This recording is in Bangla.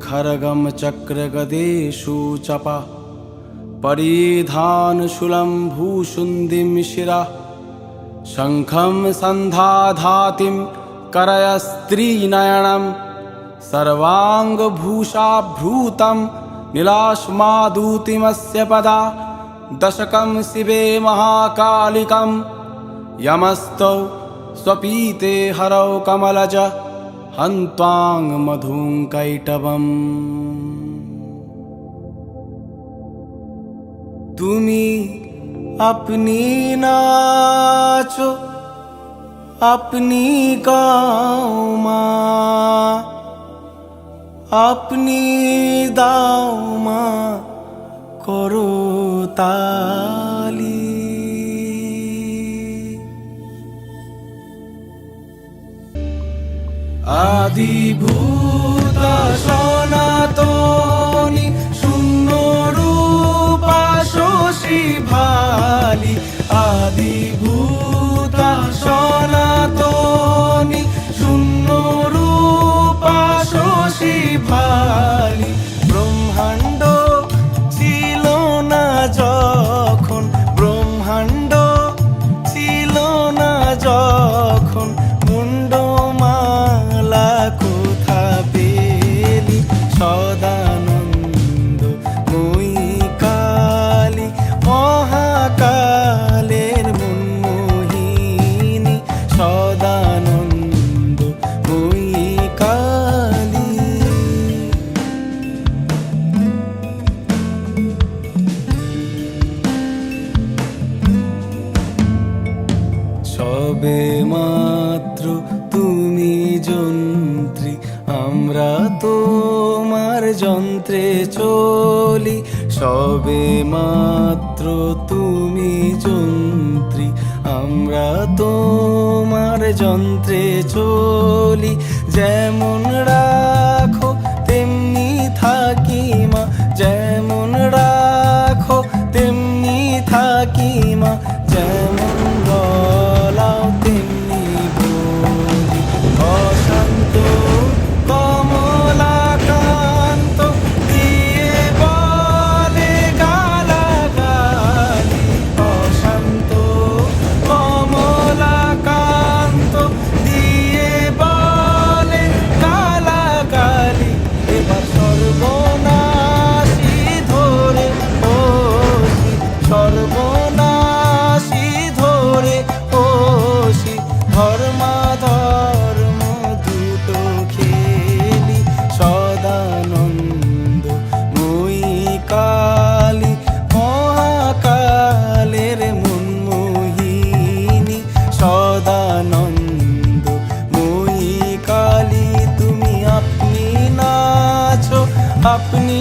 खरगम चक्रगदेषु चपा परिधानशूलं भूषुन्दिं शिरा शङ्खं सन्धाधातिं करयस्त्रीनयनं सर्वाङ्गभूषाभृतं नीलाश्मादूतिमस्य पदा दशकं शिवे महाकालिकं यमस्तौ स्वपीते हरौ कमलज हन्त्वां मधुं कैटवम्। तुमी अपनी नाचो अपनी गाओ माँ, अपनी दाओ माँ करो ताली। आदिभूता सनातनी शून्य रूपा शशि भाली। आदिभूता सनातनी शून्य रूपा शशि भाली। ब्रह्मांड ছিল না যখন, ব্রহ্মাণ্ড ছিল না যখন, মুন্ডমালা কোথা পেলি সদানন্দ মই কালী। মহাকালের মনমোহিনী সদানন্দ মই কালী। সবে মাত্র তুমি যন্ত্রী, আমরা তোমার যন্ত্রে চলি। সবে মাত্র তুমি যন্ত্রী, আমরা তোমার যন্ত্রে চলি। যেমন রাখো তেমনি থাকি মা, যেমন রাখো তেমনি থাকি মা। যেমন বলাও তেমনি বলি। অশান্ত কমলাকান্ত দিয়ে বলে গালাগালি। অশান্ত কমলাকান্ত দিয়ে বলে গালাগালি। এবার সর্বনাশী ধরে বসি, সর্বনাশী ধরে বসি। ধর্মাধর্ম দুটো খেলি সদানন্দ মই কালী। মহাকালের মনমোহিনী সদানন্দ মই কালী। তুমি আপনি নাচো আপনি